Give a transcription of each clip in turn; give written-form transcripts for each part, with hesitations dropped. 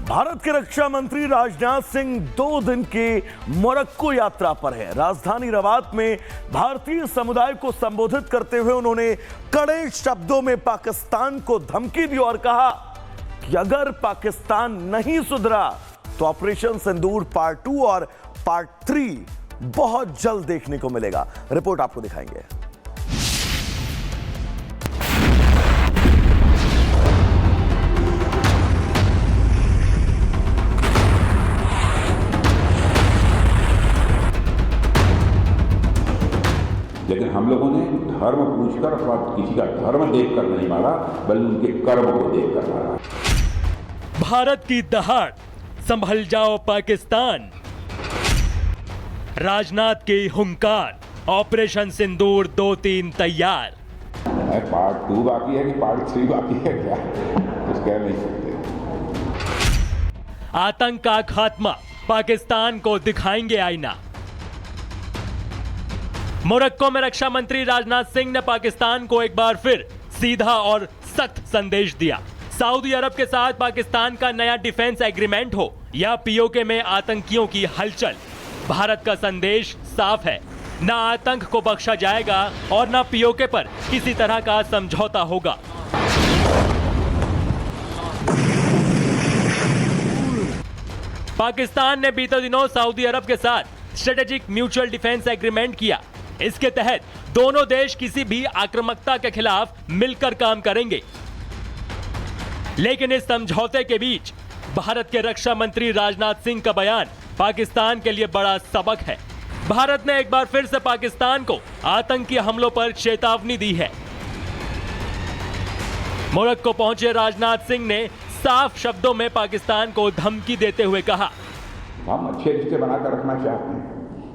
भारत के रक्षा मंत्री राजनाथ सिंह 2 दिन की मोरक्को यात्रा पर है। राजधानी रबात में भारतीय समुदाय को संबोधित करते हुए उन्होंने कड़े शब्दों में पाकिस्तान को धमकी दी और कहा कि अगर पाकिस्तान नहीं सुधरा तो ऑपरेशन सिंदूर पार्ट 2 और पार्ट 3 बहुत जल्द देखने को मिलेगा। रिपोर्ट आपको दिखाएंगे। लेकिन हम लोगों ने धर्म पूछकर अथवा किसी का धर्म देखकर नहीं मारा, बल्कि उनके कर्म को देखकर मारा। भारत की दहाड़, संभल जाओ पाकिस्तान। राजनाथ की हुंकार, ऑपरेशन सिंदूर 2-3 तैयार। पार्ट 2 बाकी है कि पार्ट 3 बाकी है, क्या कुछ कह नहीं सकते। आतंक का खात्मा, पाकिस्तान को दिखाएंगे आईना। मोरक्को में रक्षा मंत्री राजनाथ सिंह ने पाकिस्तान को एक बार फिर सीधा और सख्त संदेश दिया। सऊदी अरब के साथ पाकिस्तान का नया डिफेंस एग्रीमेंट हो या पीओके में आतंकियों की हलचल, भारत का संदेश साफ है। ना आतंक को बख्शा जाएगा और ना पीओके पर किसी तरह का समझौता होगा। पाकिस्तान ने बीते दिनों सऊदी अरब के साथ स्ट्रेटेजिक म्यूचुअल डिफेंस एग्रीमेंट किया। इसके तहत दोनों देश किसी भी आक्रामकता के खिलाफ मिलकर काम करेंगे। लेकिन इस समझौते के बीच भारत के रक्षा मंत्री राजनाथ सिंह का बयान पाकिस्तान के लिए बड़ा सबक है। भारत ने एक बार फिर से पाकिस्तान को आतंकी हमलों पर चेतावनी दी है। मोरक्को पहुंचे राजनाथ सिंह ने साफ शब्दों में पाकिस्तान को धमकी देते हुए कहा, हम अच्छे रिश्ते बनाकर रखना चाहते हैं,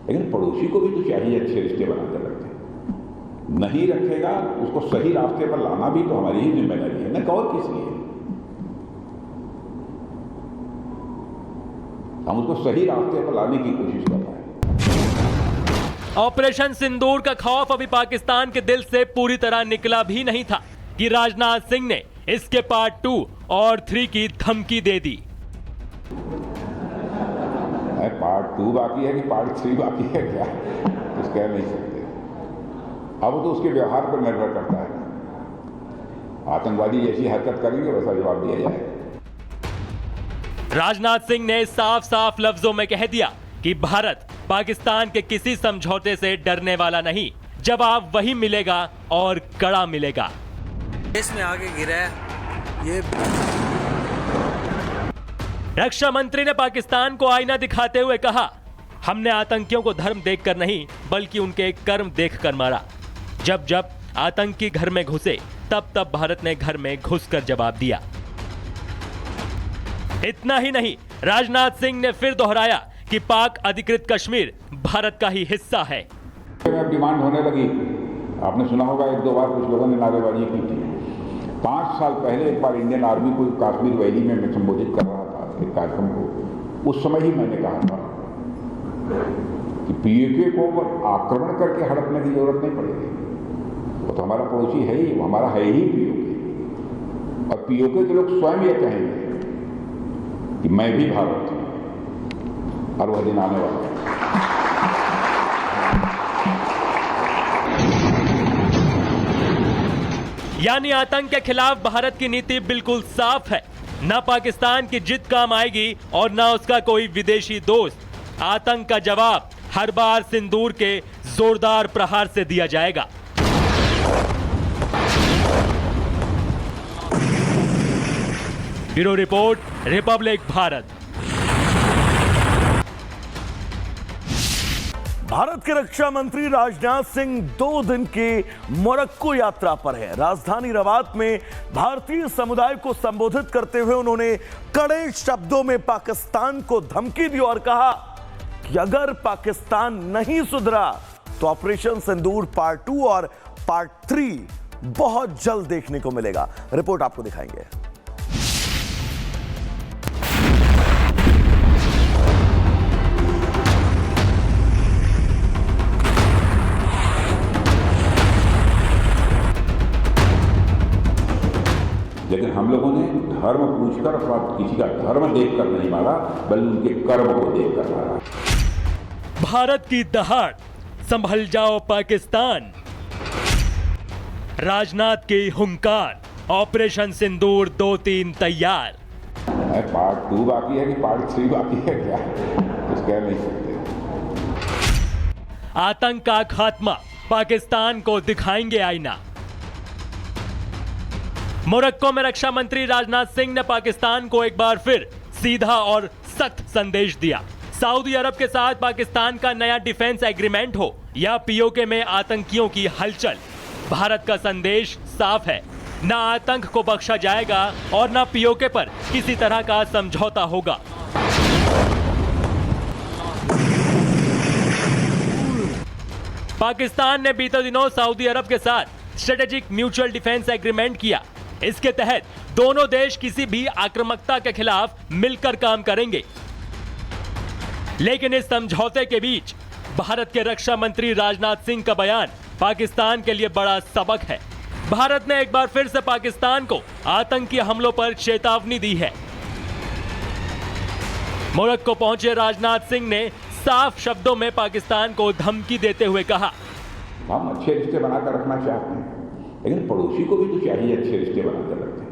लेकिन पड़ोसी को भी तो चाहिए अच्छे रिश्ते बनाकर रखें। नहीं रखेगा उसको सही रास्ते पर लाना भी तो हमारी ही जिम्मेदारी है, न और किसकी है। हम उसको सही रास्ते पर लाने की कोशिश कर रहे हैं। ऑपरेशन सिंदूर का खौफ अभी पाकिस्तान के दिल से पूरी तरह निकला भी नहीं था कि राजनाथ सिंह ने इसके पार्ट 2 और 3 की धमकी दे दी। पार्ट 2 बाकी है कि पार्ट 3 बाकी है, क्या कुछ कह नहीं सकते। अब तो उसके व्यवहार पर निर्भर करता है। आतंकवादी जैसी हरकत करेंगे वैसा जवाब दिया जाएगा। राजनाथ सिंह ने साफ साफ लफ्जों में कह दिया कि भारत पाकिस्तान के किसी समझौते से डरने वाला नहीं। जवाब वही मिलेगा और कड़ा मिलेगा। देश में आगे गिरा है ये। रक्षा मंत्री ने पाकिस्तान को आईना दिखाते हुए कहा, हमने आतंकियों को धर्म देखकर नहीं बल्कि उनके कर्म देखकर मारा। जब जब आतंकी घर में घुसे तब तब भारत ने घर में घुसकर जवाब दिया। इतना ही नहीं, राजनाथ सिंह ने फिर दोहराया कि पाक अधिकृत कश्मीर भारत का ही हिस्सा है। अब डिमांड होने लगी, आपने सुना होगा 1-2 बार कुछ लोगों ने नारेबाजी की थी। 5 साल पहले एक बार इंडियन आर्मी को कश्मीर वैली में मैं संबोधित कर रहा था एक कार्यक्रम को। उस समय ही मैंने कहा था कि पीओके को आक्रमण करके हड़पने की जरूरत नहीं पड़ेगी। वो तो हमारा पड़ोसी है ही, वो हमारा है ही पीओके। और पीओके के लोग स्वयं ये कहेंगे कि मैं भी भारत हूं, और वह दिन आने वाला है। यानी आतंक के खिलाफ भारत की नीति बिल्कुल साफ है। ना पाकिस्तान की जिद काम आएगी और ना उसका कोई विदेशी दोस्त। आतंक का जवाब हर बार सिंदूर के जोरदार प्रहार से दिया जाएगा। Bureau report, Republic Bharat. Bharat के रक्षा मंत्री राजनाथ सिंह 2 दिन की मोरक्को यात्रा पर है। राजधानी रबात में भारतीय समुदाय को संबोधित करते हुए उन्होंने कड़े शब्दों में पाकिस्तान को धमकी दी और कहा कि अगर पाकिस्तान नहीं सुधरा तो ऑपरेशन सिंदूर पार्ट 2 और पार्ट 3 बहुत जल्द देखने को मिलेगा। रिपोर्ट आपको दिखाएंगे। लेकिन हम लोगों ने धर्म पूछकर अथवा किसी का धर्म देखकर नहीं मारा, बल्कि उनके कर्म को देखकर मारा। भारत की दहाड़, संभल जाओ पाकिस्तान। राजनाथ की हुंकार, ऑपरेशन सिंदूर 2-3 तैयार। पार्ट 2 बाकी है कि पार्ट 3 बाकी है, क्या कुछ कह नहीं सकते। आतंक का खात्मा, पाकिस्तान को दिखाएंगे आईना। मोरक्को में रक्षा मंत्री राजनाथ सिंह ने पाकिस्तान को एक बार फिर सीधा और सख्त संदेश दिया। सऊदी अरब के साथ पाकिस्तान का नया डिफेंस एग्रीमेंट हो या पीओके में आतंकियों की हलचल, भारत का संदेश साफ है, ना आतंक को बख्शा जाएगा और ना पीओके पर किसी तरह का समझौता होगा। पाकिस्तान ने बीते दिनों सऊदी अरब के साथ स्ट्रेटेजिक म्यूचुअल डिफेंस एग्रीमेंट किया। इसके तहत दोनों देश किसी भी आक्रामकता के खिलाफ मिलकर काम करेंगे। लेकिन इस समझौते के बीच भारत के रक्षा मंत्री राजनाथ सिंह का बयान पाकिस्तान के लिए बड़ा सबक है। भारत ने एक बार फिर से पाकिस्तान को आतंकी हमलों पर चेतावनी दी है। मोरक्को पहुंचे राजनाथ सिंह ने साफ शब्दों में पाकिस्तान को धमकी देते हुए कहा, हम अच्छे रिश्ते बनाकर रखना चाहते हैं, लेकिन पड़ोसी को भी तो चाहिए अच्छे रिश्ते बनाकर रखें।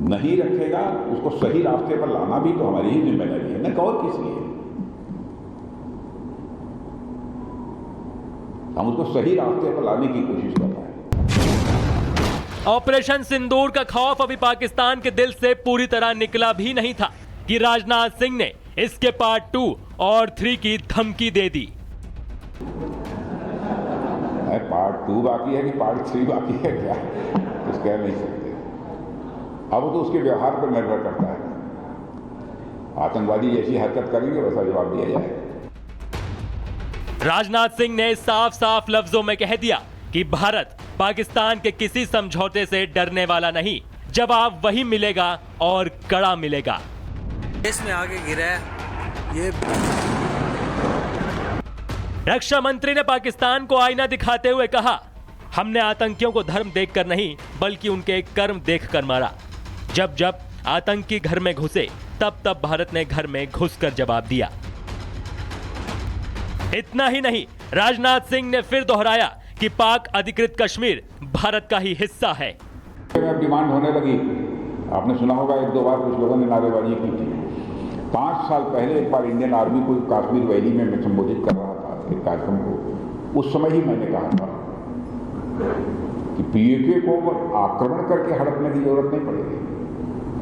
नहीं रखेगा उसको सही रास्ते पर लाना भी तो हमारी ही जिम्मेदारी है, न और किसकी है। हम उसको सही रास्ते पर लाने की कोशिश कर रहे हैं। ऑपरेशन सिंदूर का खौफ अभी पाकिस्तान के दिल से पूरी तरह निकला भी नहीं था कि राजनाथ सिंह ने इसके पार्ट 2 और 3 की धमकी दे दी। पार्ट 2 बाकी है कि पार्ट 3 बाकी है, क्या कुछ कह नहीं सकते। अब वो तो उसके व्यवहार पर निर्भर करता है। आतंकवादी जैसी हरकत करेंगे वैसा जवाब दिया जाएगा। राजनाथ सिंह ने साफ साफ लफ्जों में कह दिया कि भारत पाकिस्तान के किसी समझौते से डरने वाला नहीं, जवाब वही मिलेगा और कड़ा मिलेगा। देश में आगे गिरा है ये। रक्षा मंत्री ने पाकिस्तान को आईना दिखाते हुए कहा, हमने आतंकियों को धर्म देखकर नहीं बल्कि उनके कर्म देखकर मारा। जब जब आतंकी घर में घुसे तब तब भारत ने घर में घुसकर जवाब दिया। इतना ही नहीं, राजनाथ सिंह ने फिर दोहराया कि पाक अधिकृत कश्मीर भारत का ही हिस्सा है। डिमांड होने लगी, आपने सुना होगा 1-2 बार कुछ लोगों ने नारेबाजी की थी। 5 साल पहले एक बार इंडियन आर्मी को कश्मीर वैली में मैं संबोधित कर रहा था एक कार्यक्रम को। उस समय ही मैंने कहा था कि पीओके को आक्रमण करके हड़पने की जरूरत नहीं पड़ेगी।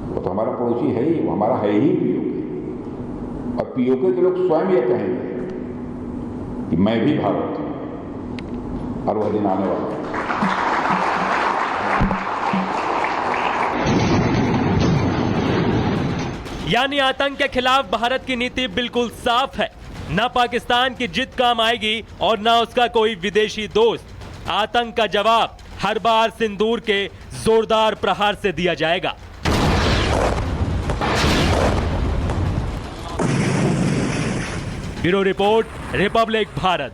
वो तो हमारा पड़ोसी है ही, वो हमारा है ही पीओके। और पीओके के लोग स्वयं ये कहेंगे कि मैं भी भारत हूं, और वह दिन आने वाला है। यानी आतंक के खिलाफ भारत की नीति बिल्कुल साफ है। न पाकिस्तान की जिद काम आएगी और न उसका कोई विदेशी दोस्त। आतंक का जवाब हर बार सिंदूर के जोरदार प्रहार से दिया जाएगा। Bureau report, Republic Bharat.